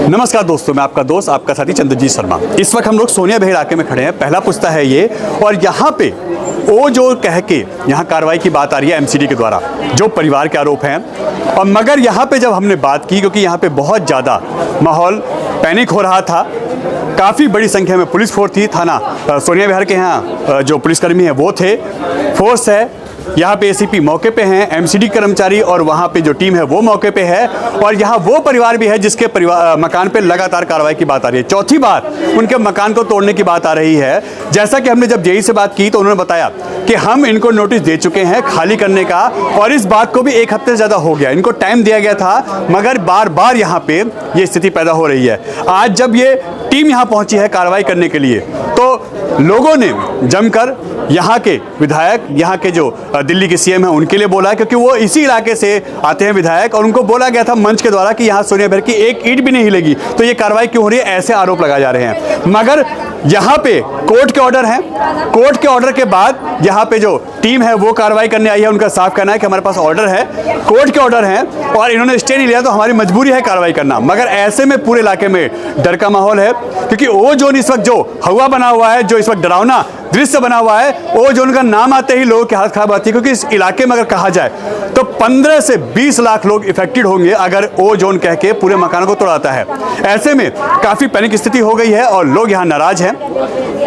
नमस्कार दोस्तों, मैं आपका दोस्त आपका साथी चंद्रजीत शर्मा। इस वक्त हम लोग सोनिया बेह इलाके में खड़े हैं। पहला पुस्ता है ये, और यहाँ पे वो जो कह के यहाँ कार्रवाई की बात आ रही है एमसीडी के द्वारा, जो परिवार के आरोप हैं। और मगर यहाँ पे जब हमने बात की, क्योंकि यहाँ पे बहुत ज़्यादा माहौल पैनिक हो रहा था, काफ़ी बड़ी संख्या में पुलिस फोर्स थी। थाना सोनिया बेह के यहाँ जो पुलिसकर्मी हैं वो थे, फोर्स है। यहाँ पे एसीपी मौके पे हैं, एमसीडी कर्मचारी और वहाँ पे जो टीम है वो मौके पे है। और यहाँ वो परिवार भी है जिसके मकान पे लगातार कार्रवाई की बात आ रही है। चौथी बार उनके मकान को तोड़ने की बात आ रही है। जैसा कि हमने जब जेई से बात की तो उन्होंने बताया कि हम इनको नोटिस दे चुके हैं खाली करने का, और इस बात को भी एक हफ्ते से ज़्यादा हो गया, इनको टाइम दिया गया था, मगर बार बार यहाँ पे ये स्थिति पैदा हो रही है। आज जब ये टीम यहाँ पहुँची है कार्रवाई करने के लिए, तो लोगों ने जमकर यहाँ के विधायक, यहाँ के जो दिल्ली के सीएम हैं उनके लिए बोला, क्योंकि वो इसी इलाके से आते हैं विधायक, और उनको बोला गया था मंच के द्वारा कि यहाँ सोनिया बेह की एक ईंट भी नहीं हिलेगी, तो ये कार्रवाई क्यों हो रही है, ऐसे आरोप लगाए जा रहे हैं। मगर यहाँ पे कोर्ट के ऑर्डर हैं, कोर्ट के ऑर्डर के बाद यहाँ पे जो टीम है वो कार्रवाई करने आई है। उनका साफ कहना है कि हमारे पास ऑर्डर है, कोर्ट के ऑर्डर हैं, और इन्होंने स्टे नहीं लिया तो हमारी मजबूरी है कार्रवाई करना। मगर ऐसे में पूरे इलाके में डर का माहौल है, क्योंकि वो जोन इस वक्त जो हवा बना हुआ है, जो इस वक्त डरावना दृश्य बना हुआ है, वो जोन का नाम आते ही लोगों की हालत खराब आती है। क्योंकि इस इलाके में अगर कहा जाए तो 15 से 20 लाख लोग इफेक्टेड होंगे अगर वो जोन कह के पूरे मकानों को तोड़ाता है। ऐसे में काफ़ी पैनिक स्थिति हो गई है और लोग यहाँ नाराज हैं।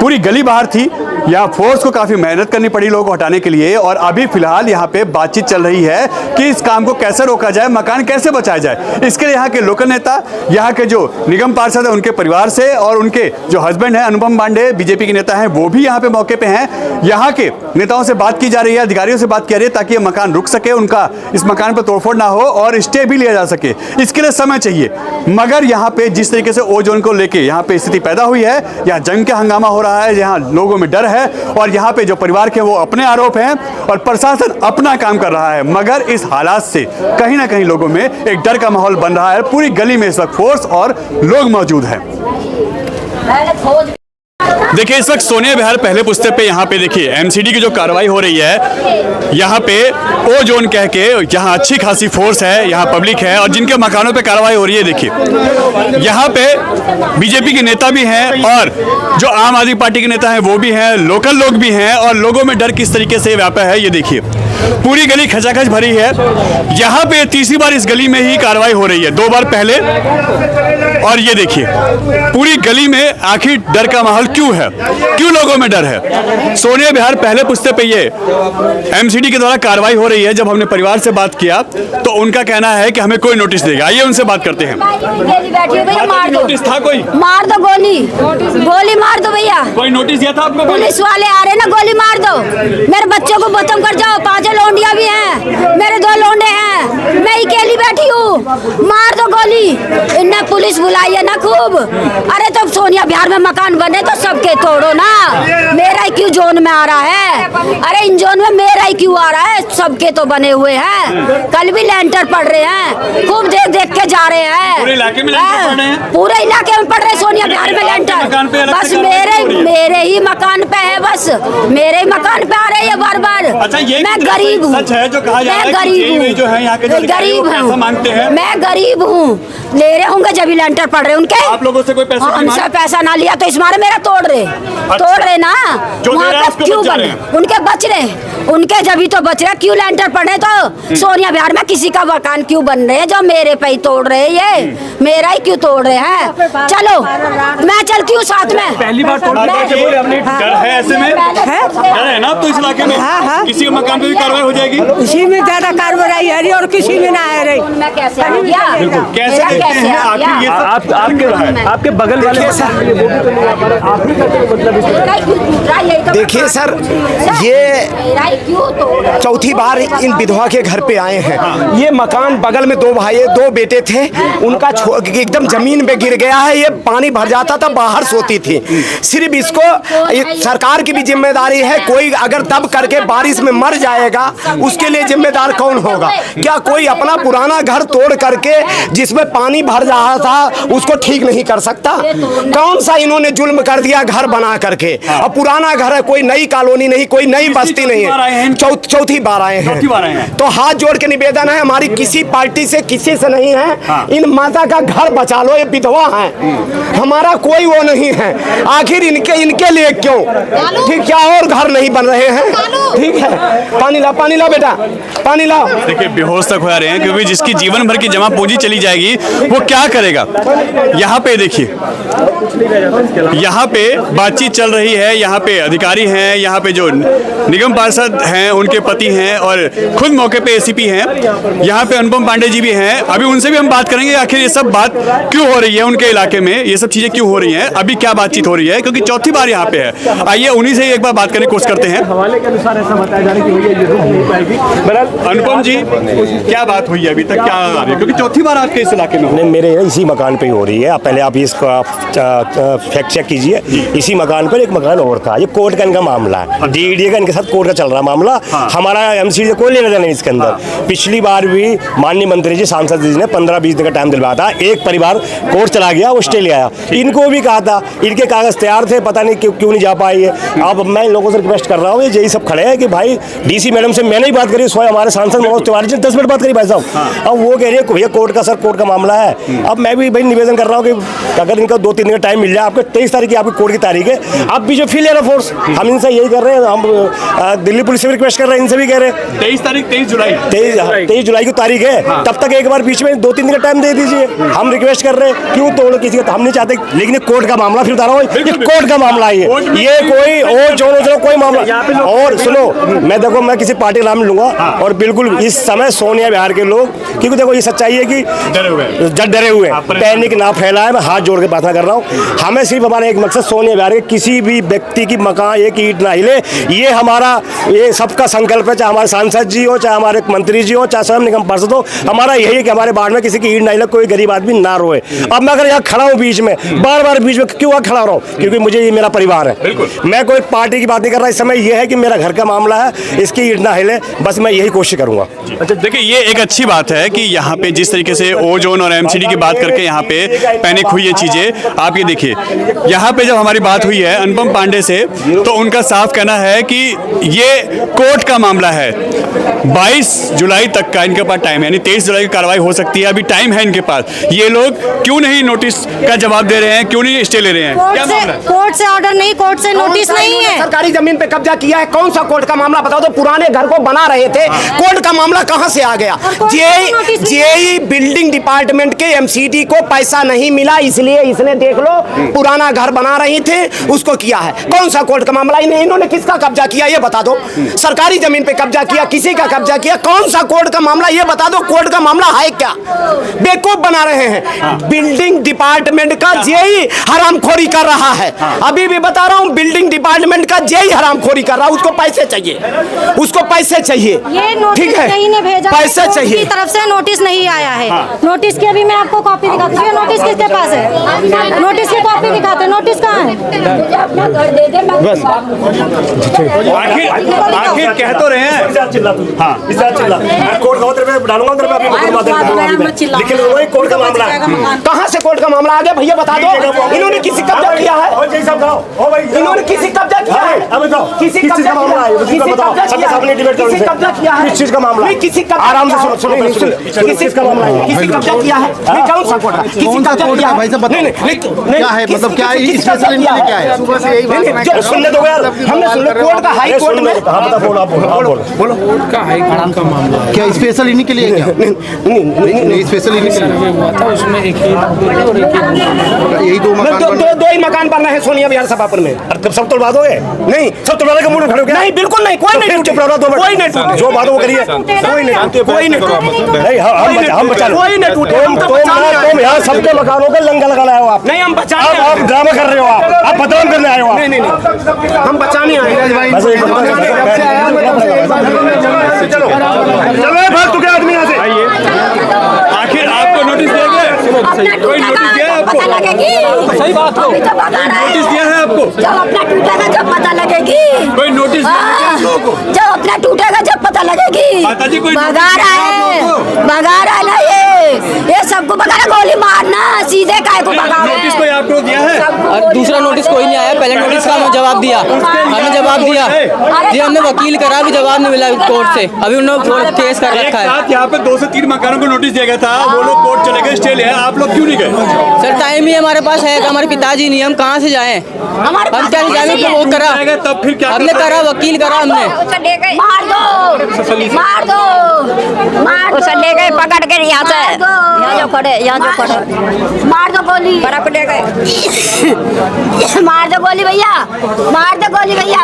पूरी गली बाहर थी, यहाँ फोर्स को काफ़ी मेहनत करनी पड़ी लोगों को हटाने के लिए, और अभी फिलहाल यहाँ पे बातचीत चल रही है कि इस काम को कैसे रोका जाए, मकान कैसे बचाया जाए। इसके लिए यहाँ के लोकल नेता, यहाँ के जो निगम पार्षद है उनके परिवार से, और उनके जो हस्बैंड हैं अनुपम पांडे बीजेपी के नेता हैं, वो भी यहाँ पे मौके पे हैं। यहाँ के नेताओं से बात की जा रही है, अधिकारियों से बात की जा रही है, ताकि ये मकान रुक सके, उनका इस मकान पर तोड़फोड़ ना हो और स्टे भी लिया जा सके। इसके लिए समय चाहिए। मगर यहाँ पे जिस तरीके से ओ जोन को लेके यहाँ पे स्थिति पैदा हुई है, यहाँ जंग का हंगामा हो रहा है, यहाँ लोगों में डर है, और यहाँ पे जो परिवार के वो अपने आरोप हैं और प्रशासन अपना काम कर रहा है। मगर इस हालात से कहीं ना कहीं लोगों में एक डर का माहौल बन रहा है। पूरी गली में इस वक्त फोर्स और लोग मौजूद हैं। देखिए, इस वक्त सोनिया बेह पहले पुस्ते पे यहाँ पे देखिए एमसीडी की जो कार्रवाई हो रही है, यहाँ पे ओ जोन कह के यहाँ अच्छी खासी फोर्स है, यहाँ पब्लिक है, और जिनके मकानों पे कार्रवाई हो रही है। देखिए यहाँ पे बीजेपी के नेता भी हैं और जो आम आदमी पार्टी के नेता हैं वो भी हैं, लोकल लोग भी हैं, और लोगों में डर किस तरीके से व्यापा है ये देखिए। पूरी गली खचाखच भरी है। यहाँ पे तीसरी बार इस गली में ही कार्रवाई हो रही है, 2 बार पहले, और ये देखिए पूरी गली में आखिर डर का माहौल क्यों है, क्यों लोगों में डर है। सोनिया बेह पहले पुस्ते पे ये एमसीडी के द्वारा कार्रवाई हो रही है। जब हमने परिवार से बात किया तो उनका कहना है कि हमें कोई नोटिस देगा। आइए उनसे बात करते हैं। नोटिस था कोई? मार दो गोली, गोली मार दो भैया। कोई नोटिस दिया था आपको? पुलिस वाले आ रहे ना, गोली मार दो। मेरे बच्चों को खत्म कर जाओ। 5 लौंडिया भी हैं, मेरे 2 लौंडे हैं, मैं अकेली बैठी हूँ। मार दो गोली। इन्हें पुलिस बुलाई है ना खूब। अरे तो सोनिया बेह में मकान बने तो सबके तोड़ो ना। मेरा ही क्यों जोन में आ रहा है? अरे इन जोन में मेरा ही क्यों आ रहा है? सबके तो बने हुए हैं। कल भी लेंटर पड़ रहे हैं, खूब देख देख के जा रहे हैं। पूरे इलाके में लेंटर पड़ रहे हैं? पूरे इलाके में पड़ रहे सोनिया बेह में लेंटर। बस मेरे ही मकान पे है, बस मेरे ही मकान पे आ रहे हैं बार बार। अच्छा, ये मैं गरीब हूँ, सच है जो कहा जा रहा है मैं गरीब हूँ, जो है यहाँ के जो गरीब हूँ, मांगते हैं? मैं गरीब हूँ। ले रहे होंगे जब भी लेंटर पड़ रहे उनके। आप लोगों से कोई पैसा हमसे पैसा ना लिया तो इस मारे मेरा तोड़ रहे ना। वहाँ पे क्यों बने? उनके बच रहे, उनके जब भी तो बच रहे, क्यों लेंटर पड़े? तो सोनिया बेह में किसी का मकान क्यों बन रहे हैं जो मेरे पे ही तोड़ रहे हैं? ये मेरा ही क्यों तोड़ रहे हैं? चलो मैं चलती हूँ साथ में। पहली बार डर है ऐसे में? डर है ना? तो इस इलाके में किसी के मकान पे भी कार्रवाई हो जाएगी? इसी में ज्यादा कार्रवाई है रही और किसी में ना है रही। मैं कैसे आ गया? कैसे देखते हैं आखिर ये आपके बगल वाले देखिए सर, ये चौथी बार इन विधवा के घर पे आए हैं। ये मकान बगल में 2 भाई 2 बेटे थे, उनका एकदम जमीन पे गिर गया है। ये पानी भर जाता था, बाहर सोती थी। सिर्फ इसको सरकार की भी जिम्मेदारी है। कोई अगर दब करके बारिश में मर जाएगा उसके लिए जिम्मेदार कौन होगा? क्या कोई अपना पुराना घर तोड़ करके जिसमें पानी भर रहा था उसको ठीक नहीं कर सकता? कौन सा इन्होंने जुल्म कर दिया घर बना करके? अब पुराना घर है, कोई नई कॉलोनी नहीं, कोई नई बस्ती नहीं है। बार आए हैं? चौथी बार आए हैं। चौथी बार आए हैं। तो हाथ जोड़ के निवेदन है, हमारी किसी पार्टी से किसी से नहीं है। हाँ। इन माता का घर बचा लो, ये विधवा है, हमारा कोई वो नहीं है। आखिर इनके लिए क्यों? ठीक, क्या और घर नहीं बन रहे हैं? ठीक है, पानी ला बेटा, पानी लाओ। देखिए बेहोश तक हो रहे हैं, क्योंकि जिसकी जीवन भर की जमा पूंजी चली जाएगी वो क्या करेगा? यहाँ पे देखिए, यहाँ पे बातचीत चल रही है, यहाँ पे अधिकारी हैं, यहाँ पे जो निगम पार्षद हैं उनके पति हैं और खुद मौके पे एसीपी हैं, यहाँ पे अनुपम पांडे जी भी हैं। अभी उनसे भी हम बात करेंगे आखिर ये सब बात क्यों हो रही है उनके इलाके में, ये सब चीजें क्यों हो रही हैं, अभी क्या बातचीत हो रही है, क्योंकि चौथी बार यहाँ पे है। आइए उन्हीं से एक बार बात करने की कोशिश करते हैं। हवाले के अनुसार ऐसा बताया जा रहा है कि भैया ये रुक नहीं पाएगी। अनुपम जी, क्या बात हुई है अभी तक, क्या आ रही है, क्योंकि चौथी बार आपके इस इलाके में हो? नहीं, मेरे इसी मकान पे ही हो रही है। आप पहले आप इसका फैक्ट चेक कीजिए। इसी मकान पर एक मकान और था, ये कोर्ट का इनका मामला है, डीडीए का इनके साथ कोर्ट का चल रहा मामला। हमारा एमसीडी से कोई लेना देना नहीं इसके अंदर। पिछली बार भी माननीय मंत्री जी, सांसद जी ने 15-20 दिन का टाइम दिलवाया था, एक परिवार कोर्ट चला गया, वो स्टे ले आया। इनको भी कहा था, इनके कागज तैयार थे, पता नहीं क्यों नहीं जा पाई है। अब मैं इन लोगों से रिक्वेस्ट कर रहा हूँ, यही सब खड़े हैं कि भाई डीसी मैडम से मैंने ही बात करी, स्वयं हमारे सांसद मनोज तिवारी जी 10 मिनट बात करी भाई साहब। अब वो कह रही है भैया कोर्ट का, सर कोर्ट का मामला है। अब मैं भी भाई निवेदन कर रहा हूँ कि अगर इनका 2-3 दिन का टाइम मिल जाए, आपको 23 तारीख की आपकी कोर्ट की तारीख है, आप भी जो फील है ना फोर्स, हम इनसे यही कर रहे हैं। हम दिल्ली पुलिस से भी रिक्वेस्ट कर रहे हैं, इनसे भी कह रहे हैं 23 जुलाई 23 जुलाई की तारीख है। तब तक एक बार बीच में 2-3 दिन का टाइम दे दीजिए। हम रिक्वेस्ट कर रहे हैं, क्यों तोड़ किसी का, हम नहीं चाहते, लेकिन कोर्ट का मामला, फिर बता रहा हूँ ये कोर्ट का मामला है, ये कोई और जोड़ो कोई मामला। और सुनो, मैं देखो मैं किसी पार्टी का नाम लूंगा और बिल्कुल इस समय सोनिया बिहार के लोग, क्योंकि देखो ये सच्चाई है कि डरे हुए, पैनिक ना फैलाए। मैं हाथ जोड़ के प्रार्थना कर रहा हूँ, हमें सिर्फ हमारा एक मकसद, सोनिया बिहार के किसी भी व्यक्ति की मकान एक ईंट ना हिले, ये हमारा, ये सबका संकल्प है। चाहे हमारे सांसद जी हो, चाहे हमारे मंत्री जी हो, चाहे स्वयं निगम पार्षद हो, हमारा यही है कि हमारे बाढ़ में किसी की ईंट ना हिले, कोई गरीब आदमी ना रोए। अब मैं अगर यहाँ खड़ा हूँ बीच में, बार बीच में क्यों खड़ा रहा हूँ? क्योंकि मुझे ये मेरा परिवार है, मैं कोई पार्टी की बात नहीं कर रहा। इस समय ये है कि मेरा घर का मामला है, इसकी ईंट ना हिले, बस मैं यही कोशिश करूंगा। अच्छा देखिए, ये एक अच्छी बात है कि यहाँ पे जिस तरीके से ओजोन और एमसीडी की बात करके यहाँ पे पैनिक हुई है चीजें। आप ये देखिए, यहाँ पे जब हमारी बात हुई है अनुपम पांडे से, तो उनका साफ कहना है कि ये कोर्ट का मामला है, 22 जुलाई तक का इनके पास टाइम है, यानी 23 जुलाई की कार्रवाई हो सकती है, अभी टाइम है इनके पास। ये लोग क्यों नहीं नोटिस का जवाब दे रहे हैं, क्यों नहीं स्टे ले रहे हैं? क्या मामला है? कोर्ट से ऑर्डर नहीं, कोर्ट से नोटिस नहीं है। सरकारी जमीन पे कब्जा किया है, कौन सा कोर्ट का मामला बताओ? तो पुराने घर को बना रहे थे, कोर्ट का मामला कहां से आ गया? जेई बिल्डिंग डिपार्टमेंट के एमसीडी को पैसा नहीं मिला, इसलिए इसने देख लो पुराना घर बना रही थे, उसको किया है। कौन सा कोर्ट का मामला? इन्होंने किसका कब्जा किया ये बता दो। सरकारी जमीन पे कब्जा किया, किसी का कब्जा किया, कौन सा कोर्ट का मामला ये बता दो। कोर्ट का मामला है क्या? बेवकूफ बना रहे हैं। बिल्डिंग डिपार्टमेंट का जेई हरामखोरी कर रहा है, अभी भी बता रहा हूँ, बिल्डिंग डिपार्टमेंट का जेई हरामखोरी कर रहा है। उसको पैसे चाहिए, उसको पैसे चाहिए, ठीक है, पैसे चाहिए। की तरफ से नोटिस नहीं आया है। नोटिस की अभी मैं आपको कॉपी दिखाती हूँ। नोटिस किसके पास है? नोटिस की कॉपी दिखाते हैं, नोटिस कहाँ है? आखिर कह तो रहे हैं। हाँ, कोर्ट का मामला कहाँ से कोर्ट का मामला आ गया भैया बता दो। इन्होंने किसी कब्जा किया है, इन्होंने किसी कब्जा किया है, किसी कब्जा मामला है, किसी कब्जा किया है, किस चीज का मामला है? किसी का आराम से सुनो, किसी का मामला है, किसी कब्जा किया है, नहीं कौन सा कोर्ट है, किसी कब्जा किया है भाई साहब बताओ। नहीं क्या है, मतलब क्या है स्पेशल इनके, क्या है? सुबह से यही बात सुनने दो यार, हमने सुना कोर्ट का हाई कोर्ट में। बोलो कोर्ट का हाई कोर्ट का मामला क्या स्पेशल इन्हीं के लिए? क्या नहीं स्पेशल इन्हीं के लिए हुआ था, उसमें एक ही और एक यही दो ही मकान बन रहे हैं सोनिया बिहार सभापुर में। सब तोड़वा दोगे? नहीं, सब तोड़वाने का मूड खड़े हो गया? नहीं बिल्कुल नहीं, कोई नहीं चुप रहो, कोई नहीं, जो बात वो करिए, कोई नहीं, कोई नहीं, हम बचा लो, कोई नहीं टूटे। तुम यहाँ सबके मकानों का लंगा लगा लाए हो आप। नहीं हम बचाने, आप ड्रामा कर रहे हो, आप बदनाम करने आए हो। नहीं नहीं हम बचाने आए हैं। चलो फालतू के आदमी यहाँ से आइए। आखिर आपको नोटिस दिया गया? कोई नोटिस दिया है आपको? सही बात हो, नोटिस दिया है आपको? जब अपना टूटेगा जब पता लगेगी। कोई नोटिस दिया है आप लोगों को? जब अपना टूटेगा जब पता लगेगी। माताजी कोई भगा रहा है ना ये सबको भगा रहा, गोली मारना सीधे काय को भगा। नोटिस कोई आपको दिया है? सबको और दूसरा नोटिस कोई नहीं आया। पहले नोटिस का हमें जवाब दिया, जी हमने वकील करा, भी जवाब नहीं मिला कोर्ट से। अभी उन्होंने केस कर रखा है। यहाँ पे 2 से 3 मकानों को नोटिस दिया गया था, वो लोग कोर्ट चले गए, स्टे लिया, आप लोग क्यों नहीं गए? सर टाइम ही हमारे पास है, हमारे पिताजी नहीं, हम कहाँ से जाएं? हम क्या जाएंगे? तो वो करा, तब फिर क्या हमने करा, वकील करा हमने। मार दो, मार दो, उसे ले गए पकड़ के यहाँ से, यहाँ जो खड़े, मार दो गोली, पकड़े गए, मार दो गोली भैया, मार दो गोली भैया।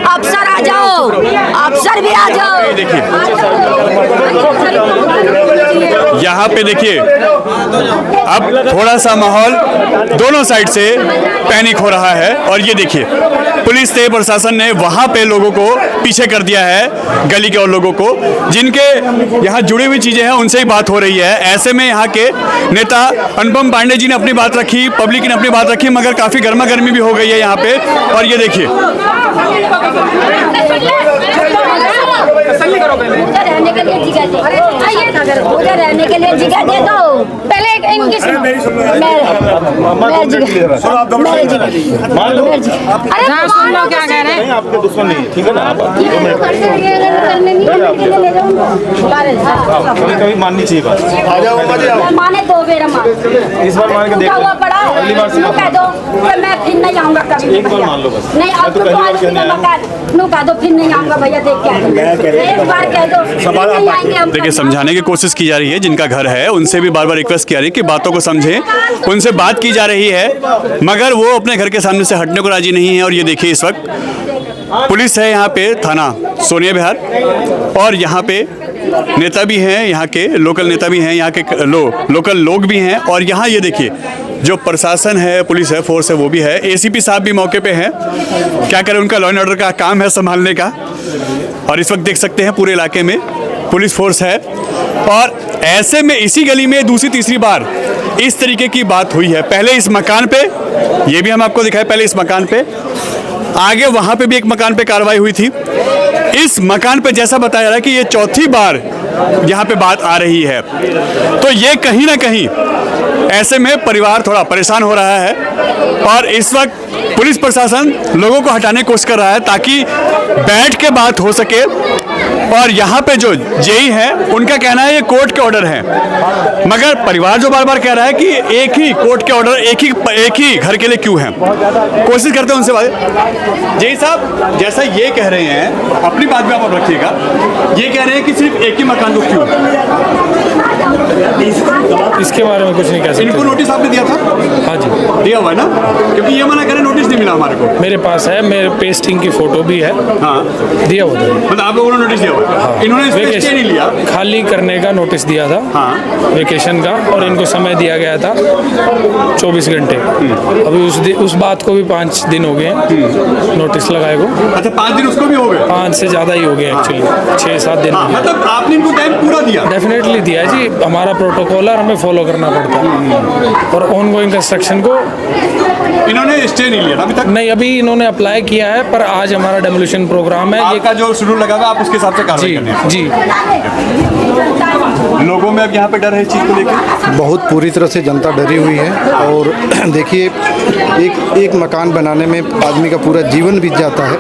अफसर आ जाओ, अफसर भी आ जाओ। यहाँ पे देखिए अब थोड़ा सा माहौल दोनों साइड से पैनिक हो रहा है। और ये देखिए पुलिस से प्रशासन ने वहाँ पे लोगों को पीछे कर दिया है, गली के और लोगों को जिनके यहाँ जुड़ी हुई चीज़ें हैं उनसे ही बात हो रही है। ऐसे में यहाँ के नेता अनुपम पांडे जी ने अपनी बात रखी, पब्लिक ने अपनी बात रखी, मगर काफ़ी गर्मा गर्मी भी हो गई है यहाँ पे। और ये देखिए उधर रहने के लिए जगह दे, उधर रहने के लिए जगह दे दो। पहले इनकी सुनो, मेरी जगह, अरे सुन लो क्या कह रहे हैं। आपके दुश्मन नहीं, ठीक है ना? कभी माननी चाहिए बात। आ जाओ, माने 2 बेर इस बार मान के देख लो। अगली बार से कह दो कि मैं फिर नहीं आऊंगा कभी। एक बार मान लो बस। नहीं अब तो कह दो फिर नहीं आऊंगा भैया, देख के एक बार कह दो नहीं आएंगे हम। देखिए समझाने की कोशिश की जा रही है, जिनका घर है उनसे भी बार बार रिक्वेस्ट की जा रही है कि बातों को समझें, उनसे बात की जा रही है, मगर वो अपने घर के सामने से हटने को राजी नहीं है। और ये देखिए इस वक्त पुलिस है यहाँ पे, थाना सोनिया विहार, और यहाँ पे नेता भी हैं, यहाँ के लोकल नेता भी हैं, यहाँ के लोकल लोग भी हैं। और यहाँ ये देखिए जो प्रशासन है, पुलिस है, फोर्स है, वो भी है। एसीपी साहब भी मौके पे हैं, क्या करें, उनका लॉ एंड ऑर्डर का काम है संभालने का। और इस वक्त देख सकते हैं पूरे इलाके में पुलिस फोर्स है। और ऐसे में इसी गली में दूसरी तीसरी बार इस तरीके की बात हुई है। पहले इस मकान पे, ये भी हम आपको दिखाए, पहले इस मकान पे, आगे वहाँ पे भी एक मकान पे कार्रवाई हुई थी। इस मकान पे जैसा बताया जा रहा है कि ये चौथी बार यहाँ पे बात आ रही है। तो ये कहीं ना कहीं ऐसे में परिवार थोड़ा परेशान हो रहा है। और इस वक्त पुलिस प्रशासन लोगों को हटाने की कोशिश कर रहा है ताकि बैठ के बात हो सके। और यहाँ पे जो जेई है उनका कहना है ये कोर्ट के ऑर्डर हैं, मगर परिवार जो बार बार कह रहा है कि एक ही कोर्ट के ऑर्डर एक ही घर के लिए क्यों हैं। कोशिश करते हैं उनसे बात। जेई साहब जैसा ये कह रहे हैं, अपनी बात भी आप रखिएगा, ये कह रहे हैं कि सिर्फ एक ही मकान को क्यों, इसके बारे में कुछ नहीं कह सकते। इनको नोटिस आपने दिया था? हाँ जी दिया हुआ है ना, क्योंकि ये मना करें नोटिस नहीं मिला हमारे को। मेरे पास है, मेरे पेस्टिंग की फोटो भी है। हाँ दिया हुआ था, मतलब आप लोगों ने नोटिस दिया हुआ है। हाँ। इन्होंने स्टे नहीं लिया, खाली करने का नोटिस दिया था। हाँ। वेकेशन का, और इनको समय दिया गया था 24 घंटे। अभी उस बात को भी 5 दिन हो गए नोटिस लगाए को। अच्छा 5 दिन उसको भी हो गए? 5 से ज़्यादा ही हो गए एक्चुअली, 6-7 दिन। मतलब आपने इनको टाइम पूरा दिया? डेफिनेटली दिया है जी, हमारा प्रोटोकॉल है, हमें फॉलो करना पड़ता है। और ऑन गोइंग कंस्ट्रक्शन को इन्होंने स्टे नहीं लिया अभी तक? नहीं, अभी इन्होंने अप्लाई किया है, पर आज हमारा डेमोलिशन प्रोग्राम है। आपका जो शेड्यूल लगा हुआ आप उसके हिसाब से कार्रवाई करनी है? जी। लोगों में अब यहाँ पे डर है इस चीज़ को लेकर? बहुत पूरी तरह से जनता डरी हुई है। और देखिए एक मकान बनाने में आदमी का पूरा जीवन बीत जाता है,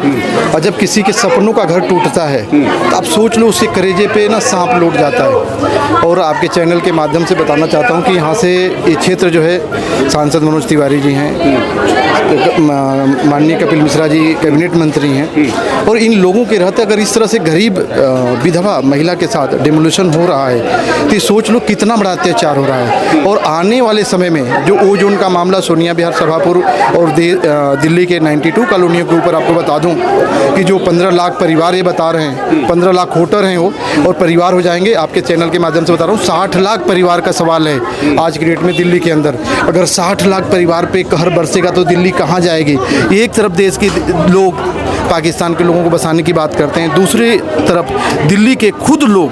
और जब किसी के सपनों का घर टूटता है तो आप सोच लो उसके करेजे पे ना सांप लौट जाता है। और आपके चैनल के माध्यम से बताना चाहता हूँ कि यहाँ से ये क्षेत्र जो है, सांसद मनोज तिवारी जी हैं, माननीय कपिल मिश्रा जी कैबिनेट मंत्री हैं, और इन लोगों के रहते अगर इस तरह से गरीब विधवा महिला के साथ डिमोलिशन हो रहा है तो सोच लो कितना बड़ा अत्याचार हो रहा है। और आने वाले समय में जो ओजोन का मामला सोनिया विहार सभापुर और दिल्ली के 92 कॉलोनियों के ऊपर, आपको बता दूं कि जो 15 लाख परिवार ये बता रहे हैं, 15 लाख वोटर हैं वो, और परिवार हो जाएंगे, आपके चैनल के माध्यम से बता रहा हूँ, 60 लाख परिवार का सवाल है आज की डेट में दिल्ली के अंदर। अगर 60 लाख परिवार पे कहर बरसेगा तो दिल्ली कहाँ जाएगी? एक तरफ देश के लोग पाकिस्तान के लोगों को बसाने की बात करते हैं, दूसरी तरफ दिल्ली के खुद लोग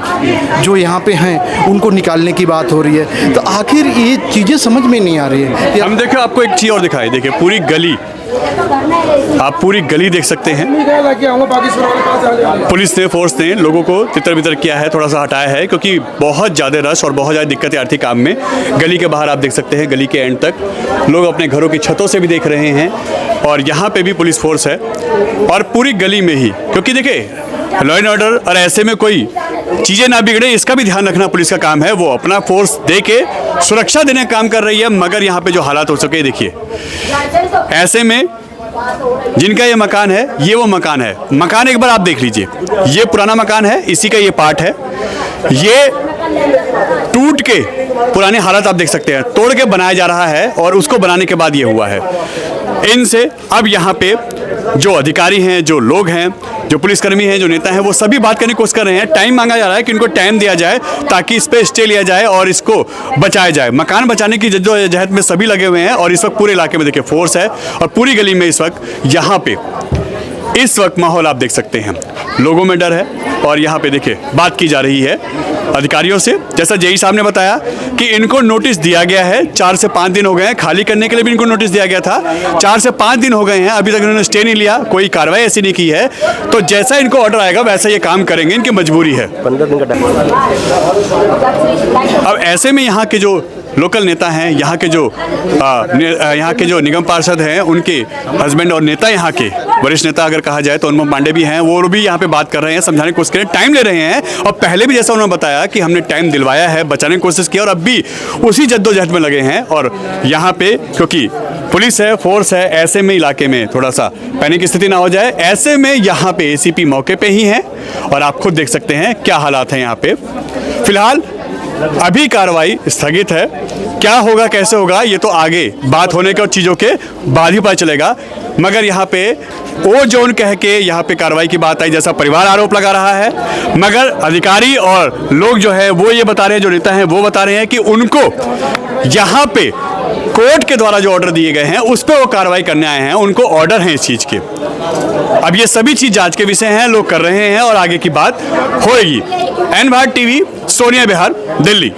जो यहाँ पे हैं उनको निकालने की बात हो रही है। तो आखिर ये चीज़ें समझ में नहीं आ रही है। हम देखो आपको एक चीज़ और दिखाई, देखिए पूरी गली आप पूरी गली देख सकते हैं। पुलिस ने, फोर्स ने लोगों को तितर बितर किया है, थोड़ा सा हटाया है क्योंकि बहुत ज़्यादा रश और बहुत ज़्यादा दिक्कतें आ रही थी काम में। गली के बाहर आप देख सकते हैं, गली के एंड तक लोग अपने घरों की छतों से भी देख रहे हैं और यहाँ पे भी पुलिस फोर्स है और पूरी गली में ही, क्योंकि देखिए लॉ एंड ऑर्डर और ऐसे में कोई चीज़ें ना बिगड़े इसका भी ध्यान रखना पुलिस का काम है। वो अपना फोर्स दे के सुरक्षा देने का काम कर रही है, मगर यहाँ पे जो हालात हो सके देखिए, ऐसे में जिनका ये मकान है, ये वो मकान है। मकान एक बार आप देख लीजिए, ये पुराना मकान है, इसी का ये पार्ट है। ये टूट के पुराने हालात आप देख सकते हैं, तोड़ के बनाया जा रहा है और उसको बनाने के बाद ये हुआ है। इनसे अब यहाँ पे जो अधिकारी हैं, जो लोग हैं, जो पुलिसकर्मी हैं, जो नेता हैं, वो सभी बात करने की कोशिश कर रहे हैं। टाइम मांगा जा रहा है कि इनको टाइम दिया जाए ताकि इस पे स्टे लिया जाए और इसको बचाया जाए। मकान बचाने की जद्दोजहद में सभी लगे हुए हैं और इस वक्त पूरे इलाके में देखिए फोर्स है और पूरी गली में इस वक्त यहाँ पे इस वक्त माहौल आप देख सकते हैं, लोगों में डर है और यहाँ पे देखिए बात की जा रही है अधिकारियों से। जैसा जेई साहब ने बताया कि इनको नोटिस दिया गया है, 4 से 5 दिन हो गए हैं, खाली करने के लिए भी इनको नोटिस दिया गया था। 4 से 5 दिन हो गए हैं, अभी तक इन्होंने स्टे नहीं लिया, कोई कार्रवाई ऐसी नहीं की है। तो जैसा इनको ऑर्डर आएगा वैसा ये काम करेंगे, इनकी मजबूरी है। 15 दिन का टाइम। अब ऐसे में यहाँ के जो लोकल नेता हैं, यहाँ के जो निगम पार्षद हैं, उनके हस्बैंड और नेता, यहाँ के वरिष्ठ नेता अगर कहा जाए तो अनुपम पांडे भी हैं, वो भी यहाँ पे बात कर रहे हैं, समझाने की कोशिश कर रहे हैं, टाइम ले रहे हैं। और पहले भी जैसा उन्होंने बताया कि हमने टाइम दिलवाया है, बचाने की कोशिश की और अब भी उसी जद्दोजहद में लगे हैं। और यहाँ पे क्योंकि पुलिस है, फोर्स है, ऐसे में इलाके में थोड़ा सा पैनिक की स्थिति ना हो जाए, ऐसे में यहाँ पे एसीपी मौके पे ही हैं और आप खुद देख सकते हैं क्या हालात हैं यहाँ पे। फिलहाल अभी कार्रवाई स्थगित है, क्या होगा कैसे होगा ये तो आगे बात होने के और चीज़ों के बाद ही पता चलेगा। मगर यहाँ पे ओ जोन कह के यहाँ पे कार्रवाई की बात आई, जैसा परिवार आरोप लगा रहा है, मगर अधिकारी और लोग जो है वो ये बता रहे हैं, जो नेता हैं वो बता रहे हैं कि उनको यहाँ पे कोर्ट के द्वारा जो ऑर्डर दिए गए हैं उस पर वो कार्रवाई करने आए हैं, उनको ऑर्डर हैं इस चीज़ के। अब ये सभी चीज़ जांच के विषय हैं, लोग कर रहे हैं और आगे की बात होएगी। N Bharat TV, Sonia Bihar, Delhi.